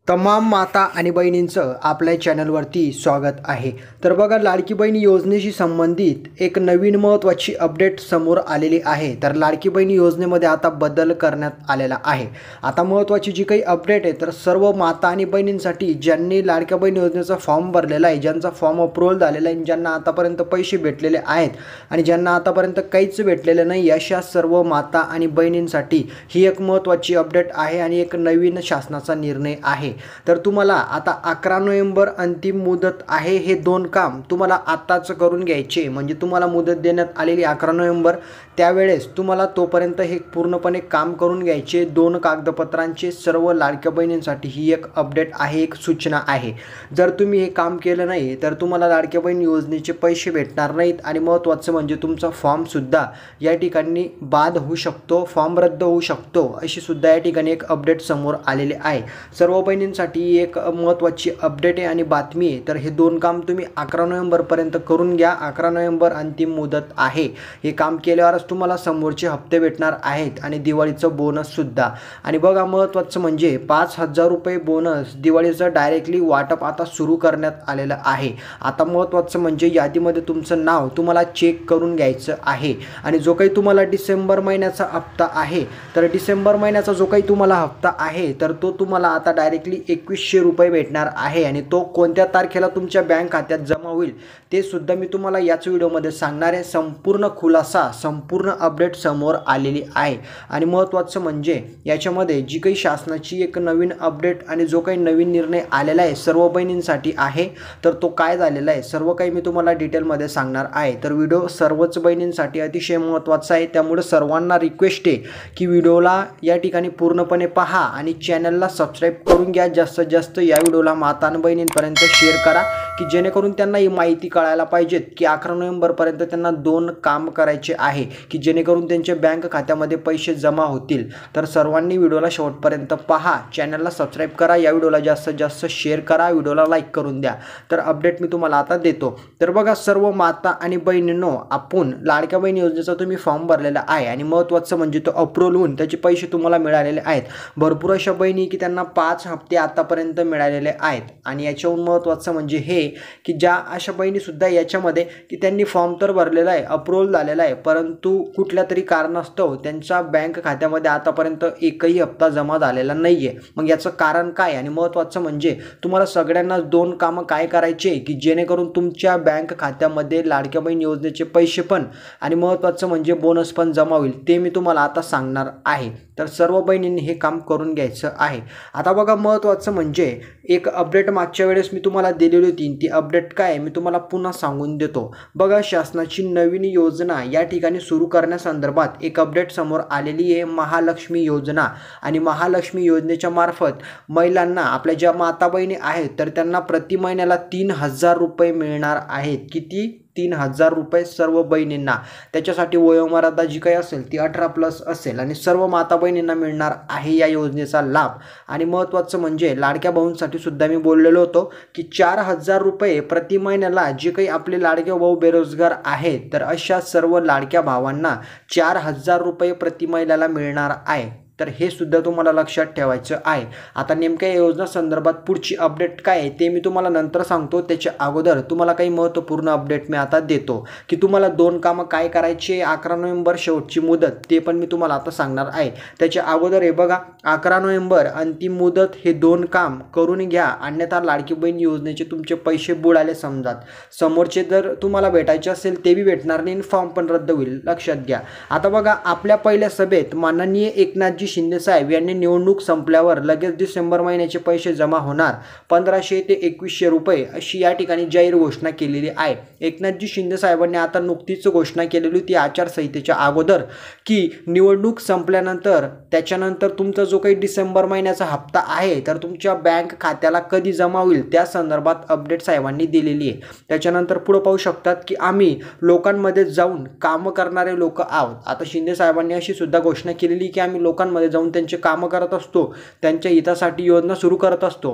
तमाम माता आणि बहिणींचं आपल्या चॅनलवरती स्वागत आहे। तर बघा, लाडकी बहीण योजनेशी संबंधित एक नवीन महत्त्वाची अपडेट समोर आलेली आहे। तर लाडकी बहीण योजनेमध्ये आता बदल करण्यात आलेला आहे। आता महत्त्वाची जी काही अपडेट आहे, तर सर्व माता आणि बहिणींसाठी ज्यांनी लाडक्या बहीण योजनेचा फॉर्म भरलेला आहे, ज्यांचा फॉर्म अप्रूव्हल झालेला आहे, ज्यांना आतापर्यंत पैसे भेटलेले आहेत आणि ज्यांना आतापर्यंत काहीच भेटलेलं नाही, अशा सर्व माता आणि बहिणींसाठी ही एक महत्त्वाची अपडेट आहे आणि एक नवीन शासनाचा निर्णय आहे। तर तुम्हाला आता 11 नोव्हेंबर अंतिम मुदत आहे। हे दोन काम तुम्हाला आताच करून घ्यायचे, म्हणजे तुम्हाला मुदत देण्यात आलेली 11 नोव्हेंबर, त्यावेळेस तुम्हाला तोपर्यंत हे पूर्णपणे काम करून घ्यायचे। दोन कागदपत्रांचे सर्व लाडक्या बहिणींसाठी ही एक अपडेट आहे, एक सूचना आहे। जर तुम्ही हे काम केलं नाही तर तुम्हाला लाडक्या बहीण योजनेचे पैसे भेटणार नाहीत आणि महत्त्वाचं म्हणजे तुमचा फॉर्म सुद्धा या ठिकाणी बाद होऊ शकतो, फॉर्म रद्द होऊ शकतो, अशी सुद्धा या ठिकाणी एक अपडेट समोर आलेली आहे। सर्व बहिणींसाठी एक महत्त्वाची अपडेट आहे आणि बातमी आहे। तर हे दोन काम तुम्ही 11 नोव्हेंबरपर्यंत करून घ्या। 11 नोव्हेंबर अंतिम मुदत आहे। हे काम केल्यावरच तुम्हाला समोरचे हप्ते भेटणार आहेत आणि दिवाळीचं बोनस सुद्धा। आणि बघा, महत्त्वाचं म्हणजे 5,000 रुपये बोनस दिवाळीचं डायरेक्टली वाटप आता सुरू करण्यात आलेलं आहे। आता महत्त्वाचं म्हणजे यादीमध्ये तुमचं नाव तुम्हाला चेक करून घ्यायचं आहे आणि जो काही तुम्हाला डिसेंबर महिन्याचा हप्ता आहे, तर डिसेंबर महिन्याचा जो काही तुम्हाला हप्ता आहे, तर तो तुम्हाला आता डायरेक्टली 2100 रुपये भेटणार आहे आणि तो कोणत्या तारखेला तुमच्या बँक खात्यात जमा होईल ते सुद्धा मी तुम्हाला याच व्हिडिओमध्ये सांगणार आहे। संपूर्ण खुलासा, संपूर्ण अपडेट समोर आलेली आहे आणि महत्त्वाचं म्हणजे याच्यामध्ये जी काही शासनाची एक नवीन अपडेट आणि जो काही नवीन निर्णय आलेला आहे सर्व बहिणींसाठी आहे, तर तो काय झालेला आहे सर्व काही मी तुम्हाला डिटेलमध्ये सांगणार आहे। तर व्हिडिओ सर्वच बहिणींसाठी अतिशय महत्त्वाचा आहे, त्यामुळे सर्वांना रिक्वेस्ट आहे की व्हिडिओला या ठिकाणी पूर्णपणे पहा आणि चॅनलला सबस्क्राईब करून घ्या। जास्तीत जास्त या व्हिडिओला माता आणि बहिणींपर्यंत शेअर करा की जेणेकरून त्यांना ही माहिती कळायला पाहिजे की 11 नोव्हेंबरपर्यंत त्यांना दोन काम करायचे आहे की जेणेकरून त्यांच्या बँक खात्यामध्ये पैसे जमा होतील। तर सर्वांनी व्हिडिओला शेवटपर्यंत पहा, चॅनलला सबस्क्राईब करा, या व्हिडिओला जास्तीत जास्त शेअर करा, व्हिडिओला लाईक करून द्या। तर अपडेट मी तुम्हाला आता देतो। तर बघा, सर्व माता आणि बहिणींनो, आपण लाडक्या बहीण योजनेचा तुम्ही फॉर्म भरलेला आहे आणि महत्त्वाचं म्हणजे तो अप्रूव्हल होऊन त्याचे पैसे तुम्हाला मिळालेले आहेत। भरपूर अशा बहिणी की त्यांना 5 हप्ते आतापर्यंत मिळालेले आहेत आणि याच्याहून महत्त्वाचं म्हणजे हे की ज्या अशा बहिणी सुद्धा याच्यामध्ये की त्यांनी फॉर्म तर भरलेला आहे, अप्रूव्हल झालेला आहे, परंतु कुठल्या तरी कारणास्तव त्यांच्या बँक खात्यामध्ये आतापर्यंत एकही हप्ता जमा झालेला नाही आहे। मग याचं कारण काय? आणि महत्त्वाचं म्हणजे तुम्हाला सगळ्यांना दोन कामं काय करायचे की जेणेकरून तुमच्या बँक खात्यामध्ये लाडक्या बहीण योजनेचे पैसे पण आणि महत्त्वाचं म्हणजे बोनस पण जमा होईल, ते मी तुम्हाला आता सांगणार आहे। तर सर्व बहिणींनी हे काम करून घ्यायचं आहे। आता बघा, महत्त्वाचं म्हणजे एक अपडेट मागच्या वेळेस मी तुम्हाला दिलेली होती, ती अपडेट काय मी तुम्हाला पुन्हा सांगून देतो। बघा, शासनाची नवीन योजना या ठिकाणी सुरू करण्यासंदर्भात एक अपडेट समोर आलेली आहे, महालक्ष्मी योजना। आणि महालक्ष्मी योजनेच्या मार्फत महिलांना, आपल्या ज्या माता बहिणी आहेत, तर त्यांना प्रति महिन्याला 3000 रुपये मिळणार आहेत। किती? 3000 रुपये सर्व बहिणींना। त्याच्यासाठी वयोमर्यादा जी काही असेल ती 18+ असेल आणि सर्व माता बहिणींना मिळणार आहे या योजनेचा लाभ। आणि महत्त्वाचं म्हणजे लाडक्या भाऊंसाठी सुद्धा मी बोललेलो होतो की 4000 रुपये प्रति महिन्याला जे काही आपले लाडके भाऊ बेरोजगार आहेत, तर अशा सर्व लाडक्या भावांना 4000 रुपये प्रति महिन्याला मिळणार आहे। तर हे सुद्धा तुम्हाला लक्षात ठेवायचं आहे। आता नेमक्या या योजना संदर्भात पुढची अपडेट काय आहे ते मी तुम्हाला नंतर सांगतो। त्याच्या अगोदर तुम्हाला काही महत्त्वपूर्ण अपडेट मी आता देतो की तुम्हाला दोन कामं काय करायचे, 11 नोव्हेंबर शेवटची मुदत, ते पण मी तुम्हाला आता सांगणार आहे। त्याच्या अगोदर हे बघा, 11 नोव्हेंबर अंतिम मुदत, हे दोन काम करून घ्या, अन्यथा लाडकी बहीण योजनेचे तुमचे पैसे बुडाले समजात। समोरचे जर तुम्हाला भेटायचे असेल ते बी भेटणार नाही, फॉर्म पण रद्द होईल, लक्षात घ्या। आता बघा, आपल्या पहिल्या सभेत माननीय एकनाथजी शिंदे साहेब यांनी निवडणूक संपल्यावर लगेच डिसेंबर महिन्याचे पैसे जमा होणार 1500 ते 2100 रुपये अशी या ठिकाणी जाहीर घोषणा केलेली आहे। एकनाथजी शिंदे साहेबांनी आता नुकतीच घोषणा केलेली होती आचारसंहितेच्या अगोदर की निवडणूक संपल्यानंतर त्याच्यानंतर तुमचा जो काही डिसेंबर महिन्याचा हप्ता आहे, तर तुमच्या बँक खात्याला कधी जमा होईल त्या संदर्भात अपडेट साहेबांनी दिलेली आहे। त्याच्यानंतर पुढे पाहू शकतात की आम्ही लोकांमध्ये जाऊन कामं करणारे लोक आहोत। आता शिंदे साहेबांनी अशी सुद्धा घोषणा केलेली की आम्ही लोकांमध्ये जाऊन त्यांचे कामं करत असतो, त्यांच्या हितासाठी योजना सुरू करत असतो।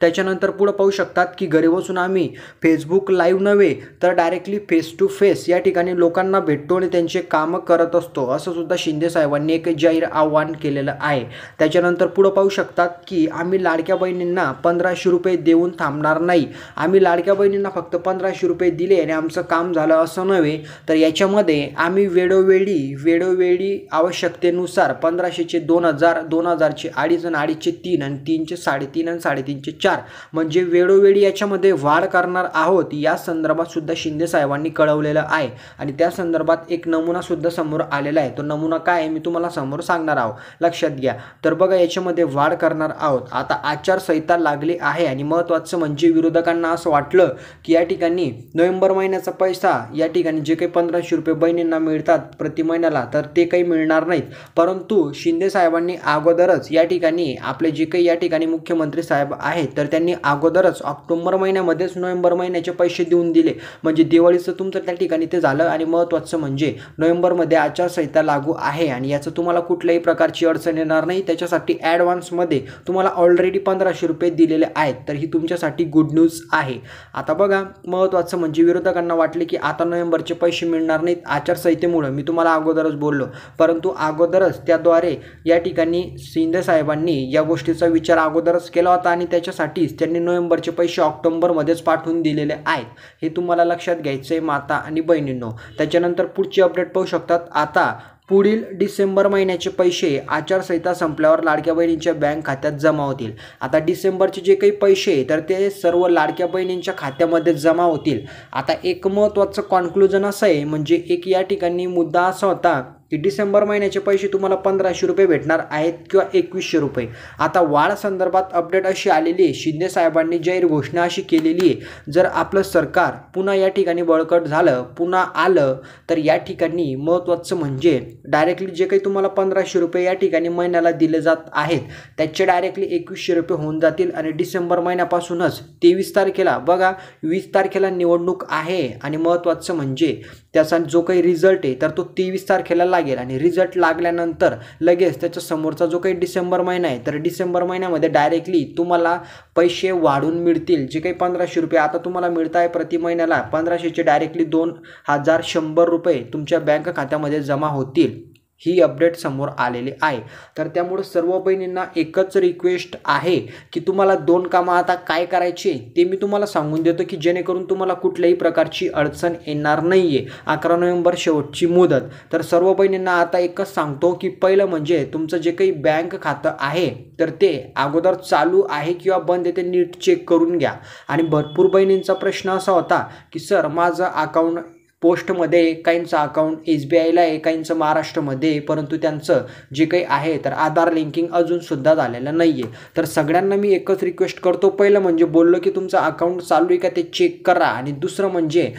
त्याच्यानंतर पुढं पाहू शकतात की घरी बसून आम्ही फेसबुक लाईव्ह नव्हे तर डायरेक्टली फेस टू फेस या ठिकाणी लोकांना भेटतो आणि त्यांचे कामं करत असतो, असं सुद्धा शिंदे साहेबांनी एक जाहीर आव्हान केलेलं आहे. त्याच्यानंतर पुढं पाहू शकतात की आम्ही लाडक्या बहिणींना 1500 रुपये देऊन थांबणार नाही. आम्ही लाडक्या बहिणींना फक्त 1500 रुपये दिले आणि आमचं काम झालं असं नव्हे, तर याच्यामध्ये आम्ही वेळोवेळी आवश्यकतेनुसार 1500चे 2000, 2000चे 2.5 आणि 2.5चे 3 आणि 3चे 3.5 आणि 3.5चे 4 म्हणजे वेळोवेळी याच्यामध्ये वाढ करणार आहोत. या संदर्भात सुद्धा शिंदे साहेबांनी कळवलेलं आहे आणि त्या संदर्भात एक नमुना सुद्धा समोर आलेला आहे. तो नमुना काय आहे मी तुम्हाला समोर सांगणार आहोत, लक्षात घ्या. तर बघा याच्यामध्ये वाढ करणार आहोत. आता आचारसंहिता लागली आहे आणि महत्त्वाचं म्हणजे विरोधकांना असं वाटलं की या ठिकाणी नोव्हेंबर महिन्याचा पैसा या ठिकाणी जे काही 1500 रुपये बहिणींना मिळतात प्रति महिन्याला तर ते काही मिळणार नाहीत. परंतु शिंदे साहेबांनी अगोदरच या ठिकाणी आपले जे काही या ठिकाणी मुख्यमंत्री साहेब आहेत तर त्यांनी अगोदरच ऑक्टोबर महिन्यामध्येच नोव्हेंबर महिन्याचे पैसे देऊन दिले. म्हणजे दिवाळीचं तुमचं त्या ठिकाणी ते झालं आणि महत्त्वाचं म्हणजे नोव्हेंबरमध्ये आचारसंहिता लागू आहे आणि याचं तुम्हाला कुठल्याही प्रकारची अडचण येणार नाही. त्याच्यासाठी ॲडव्हान्समध्ये तुम्हाला ऑलरेडी 1500 रुपये दिलेले आहेत, तर ही तुमच्यासाठी गुड न्यूज आहे. आता बघा महत्त्वाचं म्हणजे विरोधकांना वाटले की आता नोव्हेंबरचे पैसे मिळणार नाहीत आचारसंहितेमुळे, मी तुम्हाला अगोदरच बोललो, परंतु अगोदरच त्याद्वारे या ठिकाणी शिंदे साहेबांनी या गोष्टीचा विचार अगोदरच केला होता आणि त्याच्यासाठीच त्यांनी नोव्हेंबरचे पैसे ऑक्टोबरमध्येच पाठवून दिलेले आहेत. हे तुम्हाला लक्षात घ्यायचं आहे माता आणि बहिणींनो. त्याच्यानंतर पुढची अपडेट पाहू शकतात. आता पुढील डिसेंबर महिन्याचे पैसे आचारसंहिता संपल्यावर लाडक्या बहिणींच्या बँक खात्यात जमा होतील. आता डिसेंबरचे जे काही पैसे तर ते सर्व लाडक्या बहिणींच्या खात्यामध्ये जमा होतील. आता एक महत्त्वाचं कॉन्क्लुजन असं आहे, म्हणजे एक या ठिकाणी मुद्दा असा होता की डिसेंबर महिन्याचे पैसे तुम्हाला 1500 रुपये भेटणार आहेत किंवा 2100 रुपये. आता वाढ संदर्भात अपडेट अशी आलेली आहे, शिंदे साहेबांनी जाहीर घोषणा अशी केलेली आहे, जर आपलं सरकार पुन्हा या ठिकाणी बळकट झालं, पुन्हा आलं तर या ठिकाणी महत्त्वाचं म्हणजे डायरेक्टली जे काही तुम्हाला 1500 रुपये या ठिकाणी महिन्याला दिले जात आहेत त्याचे डायरेक्टली 2100 रुपये होऊन जातील. आणि डिसेंबर महिन्यापासूनच 23 तारखेला बघा 20 तारखेला निवडणूक आहे आणि महत्त्वाचं म्हणजे त्याचा जो काही रिझल्ट आहे तर तो 23 तारखेला लागेल आणि रिझल्ट लागल्यानंतर लगेच त्याच्या समोरचा जो काही डिसेंबर महिना आहे तर डिसेंबर महिन्यामध्ये डायरेक्टली तुम्हाला पैसे वाढून मिळतील. जे काही 1500 रुपये आता तुम्हाला मिळत आहे प्रति महिन्याला 1500चे डायरेक्टली 2100 रुपये तुमच्या बँक खात्यामध्ये जमा होतील. ही अपडेट समोर आलेली आहे. तर त्यामुळे सर्व बहिणींना एकच रिक्वेस्ट आहे की तुम्हाला 2 कामं आता काय करायचे ते मी तुम्हाला सांगून देतो की जेणेकरून तुम्हाला कुठल्याही प्रकारची अडचण येणार नाही आहे. 11 नोव्हेंबर शेवटची मुदत. तर सर्व बहिणींना आता एकच सांगतो की पहिलं म्हणजे तुमचं जे काही बँक खातं आहे तर ते अगोदर चालू आहे किंवा बंद आहे ते नीट चेक करून घ्या. आणि भरपूर बहिणींचा प्रश्न असा होता की सर माझं अकाउंट पोस्टमध्ये, काहींचं अकाउंट SBIला आहे, काहींचं महाराष्ट्रामध्ये, परंतु त्यांचं जे काही आहे तर आधार लिंकिंग अजूनसुद्धा झालेलं नाही आहे. तर सगळ्यांना मी एकच रिक्वेस्ट करतो, पहिलं म्हणजे बोललो की तुमचं अकाउंट चालू आहे का ते चेक करा आणि दुसरं म्हणजे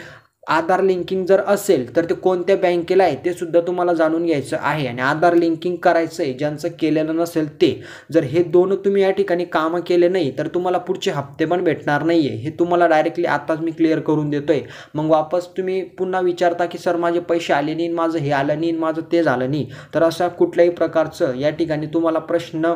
आधार लिंकिंग जर असेल तर ते कोणत्या बँकेला आहे ते सुद्धा तुम्हाला जाणून घ्यायचं आहे आणि आधार लिंकिंग करायचं आहे ज्यांचं केलेलं नसेल ते. जर हे दोन तुम्ही या ठिकाणी कामं केले नाही तर तुम्हाला पुढचे हप्ते पण भेटणार नाही आहे. हे तुम्हाला डायरेक्टली आताच मी क्लिअर करून देतो आहे. मग वापस तुम्ही पुन्हा विचारता की सर माझे पैसे आले नाही, माझं हे आलं नाही, माझं ते झालं नाही, तर अशा कुठल्याही प्रकारचं या ठिकाणी तुम्हाला प्रश्न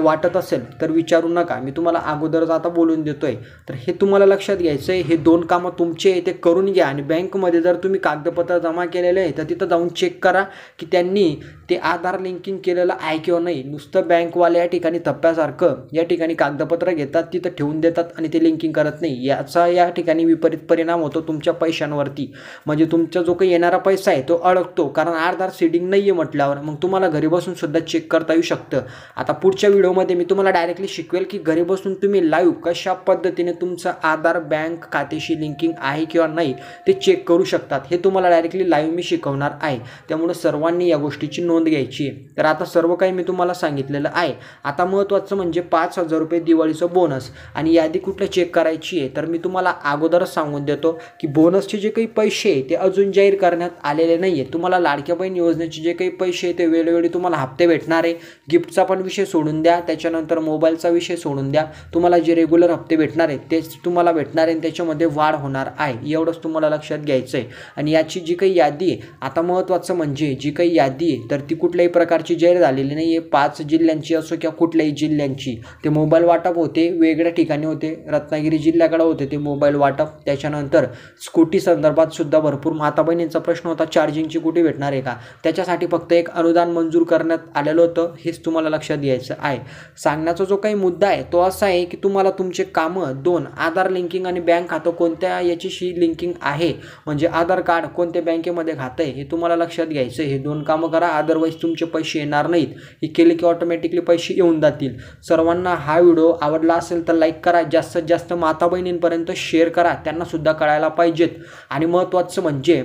वाटत असेल तर विचारू नका. मी तुम्हाला अगोदरच आता बोलून देतो आहे. तर हे तुम्हाला लक्षात घ्यायचं आहे. हे 2 कामं तुमचे ते करून घ्या आणि बँकमध्ये जर तुम्ही कागदपत्र जमा केलेले आहे तर तिथं जाऊन चेक करा की त्यांनी ते आधार लिंकिंग केलेलं आहे किंवा नाही. नुसतं बँकवाले या ठिकाणी थप्प्यासारखं या ठिकाणी कागदपत्र घेतात, तिथं ठेवून देतात आणि ते लिंकिंग करत नाही. याचा या ठिकाणी विपरीत परिणाम होतो तुमच्या पैशांवरती. म्हणजे तुमचा जो काही येणारा पैसा आहे तो अडकतो, कारण आधार सीडिंग नाही आहे म्हटल्यावर मग तुम्हाला घरी बसून सुद्धा चेक करता येऊ शकतं. आता पुढच्या व्हिडिओमध्ये मी तुम्हाला डायरेक्टली शिकवेल की घरी बसून तुम्ही लाईव्ह कशा पद्धतीने तुमचं आधार बँक खात्याशी लिंकिंग आहे किंवा नाही ते चेक करू शकतात. हे तुम्हाला डायरेक्टली लाईव्ह मी शिकवणार आहे. त्यामुळे सर्वांनी या गोष्टीची नोंद घ्यायची आहे. तर आता सर्व काही मी तुम्हाला सांगितलेलं आहे. आता महत्त्वाचं म्हणजे 5000 रुपये दिवाळीचं बोनस आणि यादी कुठलं चेक करायची आहे तर मी तुम्हाला अगोदरच सांगून देतो की बोनसचे जे काही पैसे ते अजून जाहीर करण्यात आलेले नाही आहे. तुम्हाला लाडक्या बहीण योजनेचे जे काही पैसे ते वेळोवेळी तुम्हाला हप्ते भेटणार आहे. गिफ्टचा पण विषय सोडून द्या, त्याच्यानंतर मोबाईलचा विषय सोडून द्या. तुम्हाला जे रेग्युलर हप्ते भेटणार आहेत तेच तुम्हाला भेटणार आहे आणि त्याच्यामध्ये वाढ होणार आहे. एवढंच तुम्हाला तुम्हाला लक्षात घ्यायचं आहे. आणि याची जी काही यादी आहे, आता महत्त्वाचं म्हणजे जी काही यादी आहे तर ती कुठल्याही प्रकारची जाहीर झालेली नाही आहे. 5 जिल्ह्यांची असो किंवा कुठल्याही जिल्ह्यांची ते मोबाईल वाटप होते, वेगळ्या ठिकाणी होते. रत्नागिरी जिल्ह्याकडे होते ते मोबाईल वाटप. त्याच्यानंतर स्कूटी संदर्भात सुद्धा भरपूर माता बहिणींचा प्रश्न होता, चार्जिंगची कुठे भेटणार आहे का, त्याच्यासाठी फक्त एक अनुदान मंजूर करण्यात आलेलं होतं. हेच तुम्हाला लक्षात घ्यायचं आहे. सांगण्याचा जो काही मुद्दा आहे तो असा आहे की तुम्हाला तुमचे कामं 2 आधार लिंकिंग आणि बँक खातं कोणत्या याच्याशी लिंकिंग आहे, म्हणजे आधार कार्ड कोणत्या बँकेमध्ये खातं आहे हे तुम्हाला लक्षात घ्यायचं. हे 2 कामं करा, अदरवाईज तुमचे पैसे येणार नाहीत. हे केले की ऑटोमॅटिकली पैसे येऊन जातील. सर्वांना हा व्हिडिओ आवडला असेल तर लाईक करा, जास्तीत जास्त माता बहिणींपर्यंत शेअर करा, त्यांना सुद्धा कळायला पाहिजेत. आणि महत्त्वाचं म्हणजे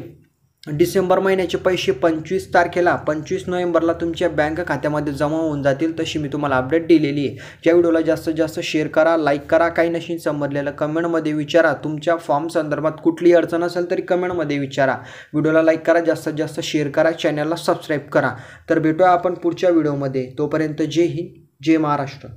डिसेंबर महिन्याचे पैसे 25 तारखेला 25 नोव्हेंबरला तुमच्या बँक खात्यामध्ये जमा होऊन जातील, तशी मी तुम्हाला अपडेट दिलेली आहे. या व्हिडिओला जास्तीत जास्त शेअर करा, लाईक करा. काही नशीन समजलेलं कमेंटमध्ये विचारा. तुमच्या फॉर्म संदर्भात कुठलीही अडचण असेल तरी कमेंटमध्ये विचारा. व्हिडिओला लाईक करा, जास्तीत जास्त शेअर करा, चॅनलला सबस्क्राईब करा. तर भेटूया आपण पुढच्या व्हिडिओमध्ये. तोपर्यंत जय हिंद, जय महाराष्ट्र.